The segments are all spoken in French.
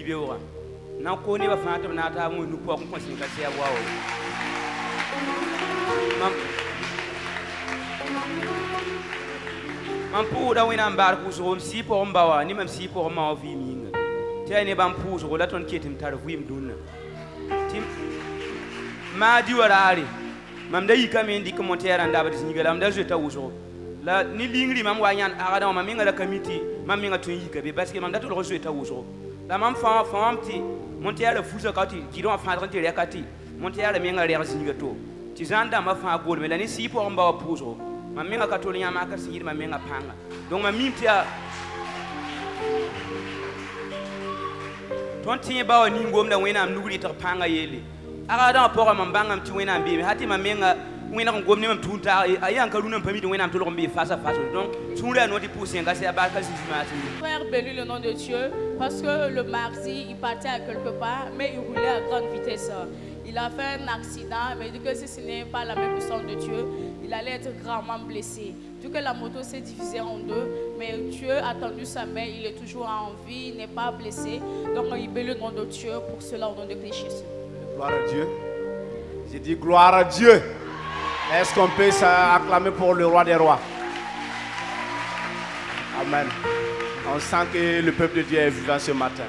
beora na ko ne ba fa ta na ta mu nu ko ko sin ka sia wawo man pu da wina mbar ku so si po mbawa ni mam si po ma vi minga tay ne bam pu so la ton ketim tar vuim dunna tim ma di warari mam da yika men dik montera nda ba dis nyigala am da jeta wuso la ni lingri mam wa nyan agada mam minga la kamiti mam minga tun yika be parce que mam da to jeta wuso la mam fa ti montera fuso kati ki don fa rentrer kati montera minga re singa to ti zanda ma fa gol me la ni si po mbawa puso mam minga katolinya ma ka singir mam minga panga donc mam mimtia ton tin bawa ni ngom da wena am nuguri ta panga yele aga da pora mam bangam ti wena mbi hati mam minga wena ngom ni mam tunta ayan ka lunam pami wena am to lombi face à face donc tourner no di pousser ngasi abaka sismati. Frère béni le nom de Dieu parce que le mardi il partait à quelque part mais il roulait à grande vitesse. Il a fait un accident, mais du coup, si ce n'est pas la même puissance de Dieu, il allait être gravement blessé. Du coup, la moto s'est divisée en deux, mais Dieu a tendu sa main, il est toujours en vie, il n'est pas blessé. Donc, il bénit le nom de Dieu pour cela au nom de Christ Jésus. Gloire à Dieu. J'ai dit gloire à Dieu. Est-ce qu'on peut s'acclamer pour le roi des rois? Amen. On sent que le peuple de Dieu est vivant ce matin.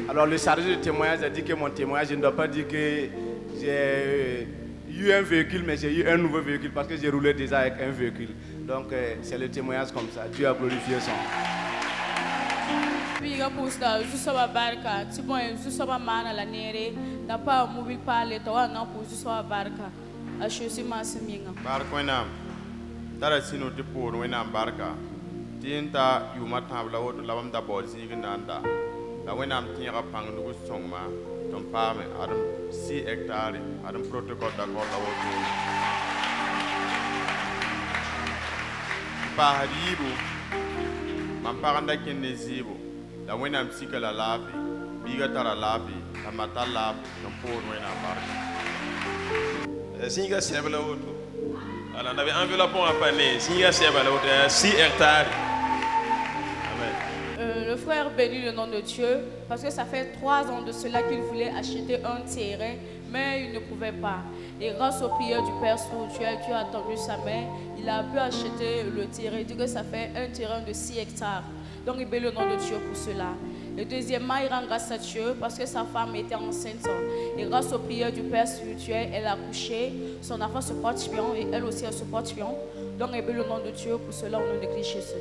Alors le chargé de témoignage a dit que mon témoignage, je ne dois pas dire que j'ai eu un véhicule, mais j'ai eu un nouveau véhicule parce que j'ai roulé déjà avec un véhicule. Donc c'est le témoignage comme ça. Dieu a glorifié son. Puis il a posé juste à barca, tu vois, juste à mana la nere, n'a pas mobile parler, toi non pour juste à barca. A choisi ma seminga. Barca na, tara sino de pour wena barca. Tinta yu matabla o la wam da bozi ginanda. La wena am tiara pang no songma, ton pame adam 6 hectares, adam protocole d'accord la woto. Pa haribu, man paranda kende zibo. La wena am sika la lavi, biga tara lavi, la mata lavi, ton pour wena barca. Singa sebla woto. Alors on avait enveloppé à paner, singa sebla woto 6 hectares. Le frère bénit le nom de Dieu parce que ça fait 3 ans de cela qu'il voulait acheter un terrain, mais il ne pouvait pas. Et grâce aux prières du Père spirituel qui a tendu sa main, il a pu acheter le terrain. Il dit que ça fait un terrain de 6 hectares. Donc il bénit le nom de Dieu pour cela. Et deuxièmement, il rend grâce à Dieu parce que sa femme était enceinte. Et grâce aux prières du Père spirituel, elle a accouché. Son enfant se porte bien et elle aussi elle se porte bien. Donc il bénit le nom de Dieu pour cela au nom de Christ Jésus.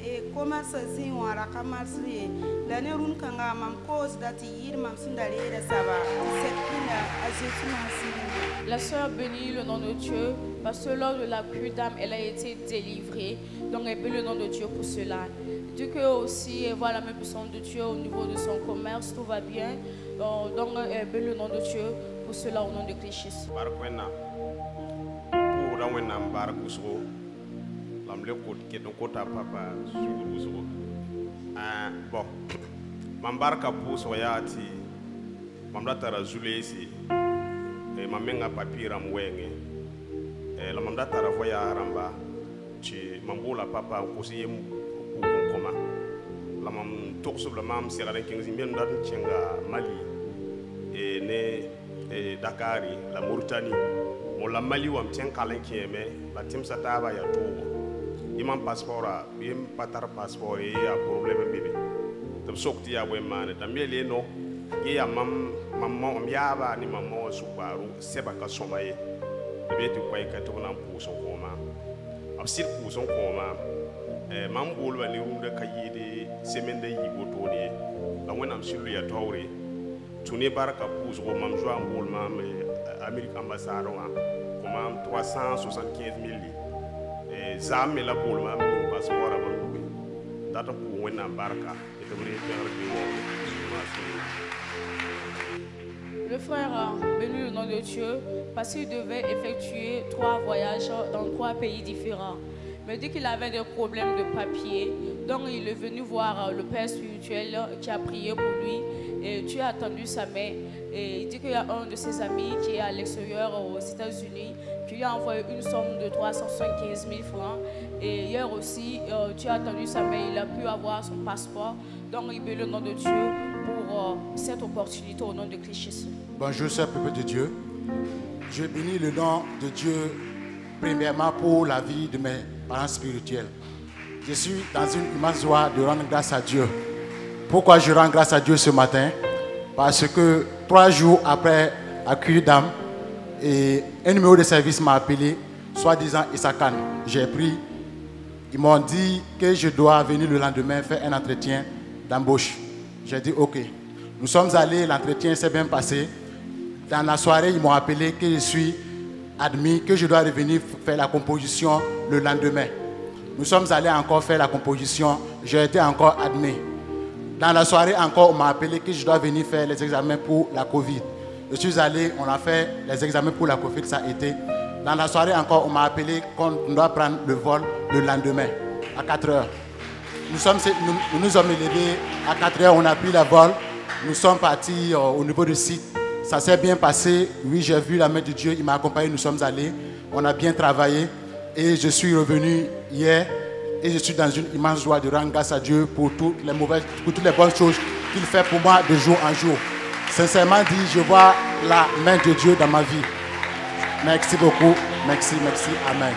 et comment ça s'y on a ramassé l'année run kanga mam cause dati yir mam sindale da saba La sœur bénit le nom de Dieu parce que lors de la pluie d'âme elle a été délivrée, donc elle bénit le nom de Dieu pour cela. Dieu que aussi elle voit la même puissance de Dieu au niveau de son commerce, tout va bien, donc elle bénit le nom de Dieu pour cela au nom de Christ Jésus. Lamle ke don kota papa suru bon mambarka puso yati mamdata razulesi mamenga papira mwenge la mamdata ravoya ramba ci mambola papa kosi yem koma la mam tokso la mam sera den kingi mbien dat chenga Mali ne Dakari la Mauritanie mo la Mali wam tien kalen kieme la tim sataba ya to imam passeport a bim patar passeport ya problème bébé tam sokti ya wemane tam yele no ya mam yaba ni mamma subaru seba ka somaye be tu kwai ka to nan puso koma ab sir puso koma mam bolwa ni rumde ka yede semaine de yigo to ne la wonam silu ya tawre tuni baraka puso mam joa bol mam Amérique ambassade comme 375 000 Zame la boule ma passeport avant de data pour wena barka et devrait faire le frère bénit le nom de Dieu parce qu'il devait effectuer 3 voyages dans 3 pays différents. Mais dit qu'il avait des problèmes de papier, donc il est venu voir le Père spirituel qui a prié pour lui et Dieu a tendu sa main. Et il dit qu'il y a un de ses amis qui est à l'extérieur aux États-Unis tu lui as envoyé une somme de 375 000 francs. Et hier aussi, tu as attendu sa main, il a pu avoir son passeport. Donc, il bénit le nom de Dieu pour cette opportunité au nom de Christ Jésus. Bonjour, cher peuple de Dieu. Je bénis le nom de Dieu, premièrement pour la vie de mes parents spirituels. Je suis dans une immense joie de rendre grâce à Dieu. Pourquoi je rends grâce à Dieu ce matin? Parce que 3 jours après accueil d'âme, et un numéro de service m'a appelé, soi-disant Isakan. J'ai pris, ils m'ont dit que je dois venir le lendemain faire un entretien d'embauche. J'ai dit ok. Nous sommes allés, l'entretien s'est bien passé. Dans la soirée, ils m'ont appelé que je suis admis, que je dois revenir faire la composition le lendemain. Nous sommes allés encore faire la composition, j'ai été encore admis. Dans la soirée encore, on m'a appelé que je dois venir faire les examens pour la Covid. Je suis allé, on a fait les examens pour la Covid, ça a été. Dans la soirée encore, on m'a appelé qu'on doit prendre le vol le lendemain, à 4 heures. Nous nous sommes élevés à 4 heures, on a pris le vol. Nous sommes partis au niveau du site. Ça s'est bien passé. Oui, j'ai vu la main de Dieu, il m'a accompagné, nous sommes allés. On a bien travaillé. Et je suis revenu hier. Et je suis dans une immense joie de rendre grâce à Dieu pour toutes les bonnes choses qu'il fait pour moi de jour en jour. Sincèrement dit, je vois la main de Dieu dans ma vie. Merci beaucoup. Merci, merci. Amen.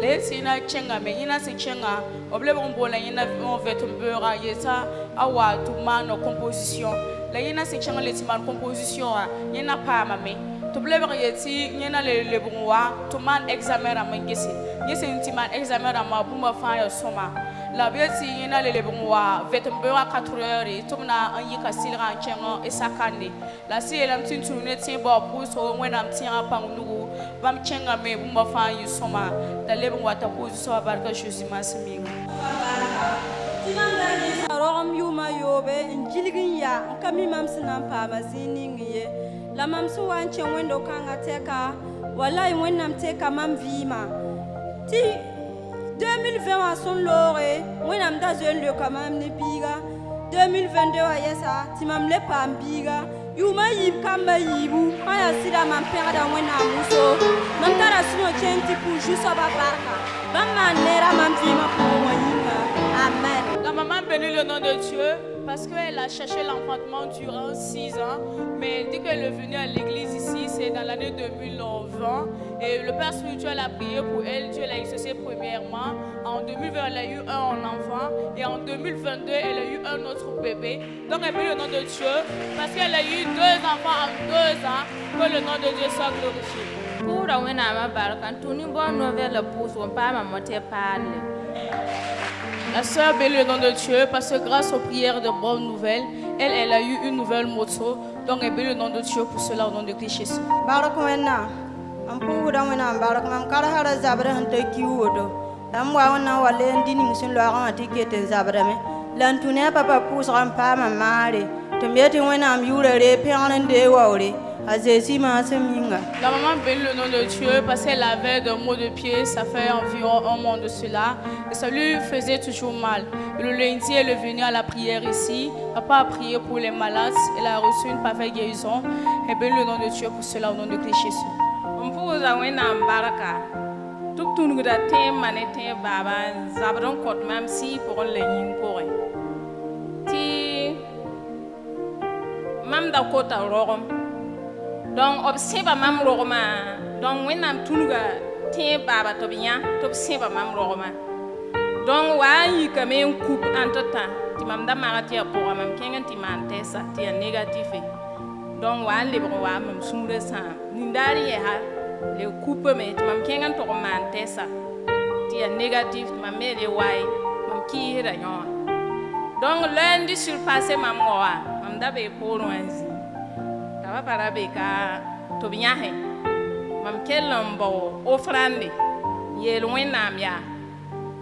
Lesina chenga me ina se chenga oble bombola ina on vetumbera yeta awa to man composition la ina se chenga leti man composition ina pa mame to bleba yeti ina le bonwa to man examen a mangesi yesi inti man examen a ma buma fa ya soma la beti ina le bonwa vetumbera 4 heures to na an yika silra chenga esakane la si elam tintu ne tin bo puso when am tin apa ndugu bam chenga me buma fa ya soma Rom yuma yobe njilgin ya kami mamsinan pa mazini la mamsu wanche wendo kanga teka wallahi wennam teka mam vima ti 2020 wa son lore wennam da jeune le kamam ne biga 2022 wa yesa ti mam le pam biga yuma yib kamba yibu aya sida mam perda wennam muso mam tara suno chenti pour juste baraka bamma nera mam vima pour wanyinga. Amen. La maman bénit le nom de Dieu parce qu'elle a cherché l'enfantement durant 6 ans. Mais dès qu'elle est venue à l'église ici, c'est dans l'année 2020. Et le Père spirituel a prié pour elle. Dieu l'a exaucé premièrement. En 2020, elle a eu un enfant. Et en 2022, elle a eu un autre bébé. Donc elle bénit le nom de Dieu parce qu'elle a eu 2 enfants en 2 ans. Que le nom de Dieu soit glorifié. Pour la La sœur bénit le nom de Dieu parce que grâce aux prières de bonnes nouvelles, elle a eu une nouvelle moto. Donc elle bénit le nom de Dieu pour cela au nom de Christ Jésus. La maman bénit le nom de Dieu parce qu'elle avait des maux de pied, ça fait environ 1 mois de cela. Et ça lui faisait toujours mal. Et le lundi, elle est venue à la prière ici. Papa a prié pour les malades. Elle a reçu une parfaite guérison. Elle bénit le nom de Dieu pour cela au nom de Christ Jésus. Donc, observe mam rogma. Donc, when I'm tunuga, tin baba to bien, to observe mam rogma. Donc, wa yi kame un coupe entre temps. Ti mam da marati a pour mam kengen ti man tesa, ti a négatif. Donc, wa libre wa mam sumre sam. Nindari ye ha, le coupe me ti mam kengen to man tesa. Ti a négatif, mam me le wai, mam ki hira yon. Donc, lundi surpassé mam wa, mam da be pour wanzi. Para beka to biyahe mam kellon bo ofrande yel wenam ya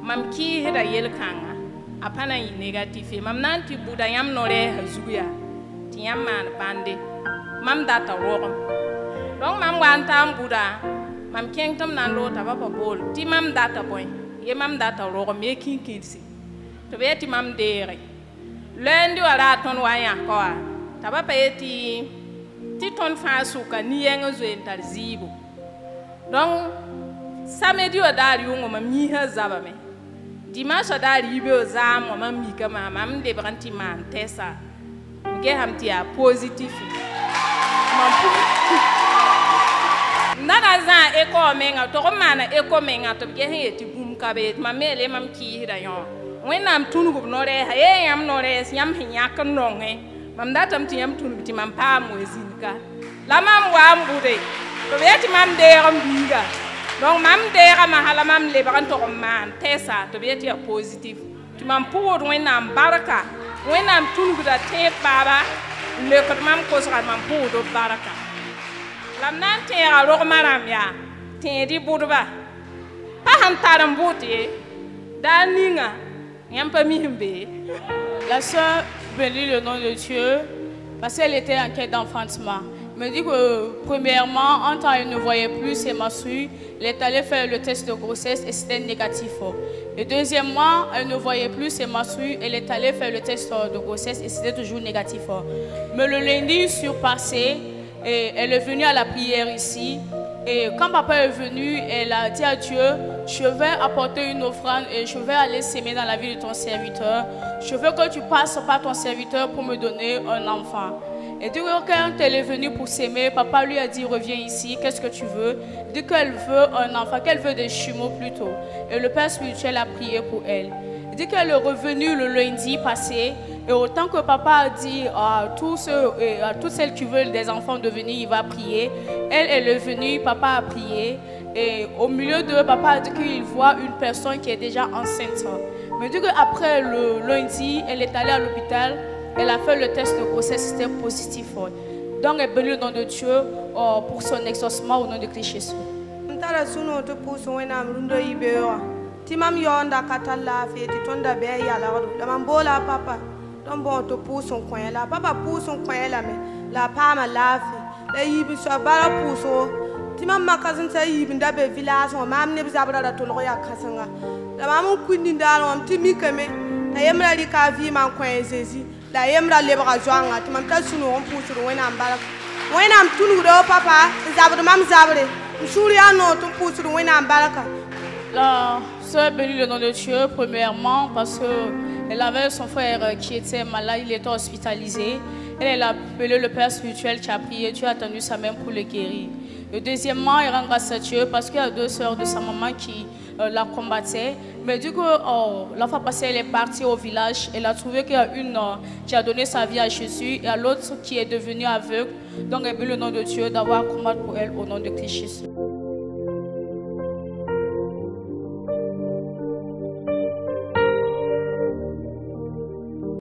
mam ki heda yel kanga apana yi negatif mam nanti buda yam nore hazuya ti yam man bande mam data rogam donc mam wan tam buda mam keng tam nan lo ta ba pa bol ti mam data boy ye mam data ro me kin kinsi to be ti mam dere lendi wala ton wa ya ko ta ba pa ti ton fa suka ni yenga zo entar zibo donc samedi wa dari ngo mam mi ha zaba me dimanche dari be o zam mam mi ka mam de branti man tesa ge ham ti a positif mam nana za eko menga to ko mana eko menga to ge he ti bum ka be mamele mam ki hira yo wenam tunugo no re ha e yam no re yam hinya kan no nge mam datam ti yam tunugo ti mam pa mo zinka la mam wa mbude to be ti mam de ram binga donc mam de ram hala mam le ban to man tesa to be ti a positif ti mam pour wenam baraka wenam tunugo da te baba le ko mam ko sa mam pour do baraka lam nan te a ro maram ya te di budba pa han taram buti da ninga yam pa mi himbe. La sœur bénit le nom de Dieu parce qu'elle était en quête d'enfantement. Elle me dit que premièrement, en temps elle ne voyait plus ses menstrues, elle est allée faire le test de grossesse et c'était négatif. Et deuxièmement, elle ne voyait plus ses menstrues, elle est allée faire le test de grossesse et c'était toujours négatif. Mais le lundi surpassé, et elle est venue à la prière ici. Et quand papa est venu, elle a dit à Dieu, je vais apporter une offrande et je vais aller s'aimer dans la vie de ton serviteur. Je veux que tu passes par ton serviteur pour me donner un enfant. Et du coup, quand elle est venue pour s'aimer, papa lui a dit, reviens ici, qu'est-ce que tu veux? Elle dit qu'elle veut un enfant, qu'elle veut des jumeaux plutôt. Et le père spirituel a prié pour elle. Elle dit qu'elle est revenue le lundi passé. Et autant que papa a dit à toutes celles qui veulent des enfants de venir, il va prier. Elle est venue, papa a prié. Et au milieu de papa a dit qu'il voit une personne qui est déjà enceinte. Mais du coup, après le lundi, elle est allée à l'hôpital. Elle a fait le test de grossesse, c'était positif. Donc, elle bénit le nom de Dieu pour son exaucement au nom de Christ Jésus. Don bon to puson koyen la papa puson koyen la me la pa ma lafi la yibi so bara puso ti mam makazin sa yibi ndabe village o mam ne bizabra da tolo ya kasanga la mam kunni ndalo am ti mi kame ta yemra li ka vi man koyen zezi la yemra le bra joanga ti mam ta sunu on puso wena mbara wena am tunu do papa zabra mam zabre msuri ano to puso wena mbaraka. La sœur bénit le nom de Dieu premièrement parce qu'elle avait son frère qui était malade, il était hospitalisé. Elle a appelé le père spirituel qui a prié, Dieu a tendu sa main pour le guérir. Et deuxièmement, elle rend grâce à Dieu parce qu'il y a deux sœurs de sa maman qui la combattaient. Mais du coup, l'enfant passé, elle est partie au village. Elle a trouvé qu'il y a une qui a donné sa vie à Jésus et à l'autre qui est devenue aveugle. Donc elle bénit le nom de Dieu d'avoir combattu pour elle au nom de Christ Jésus.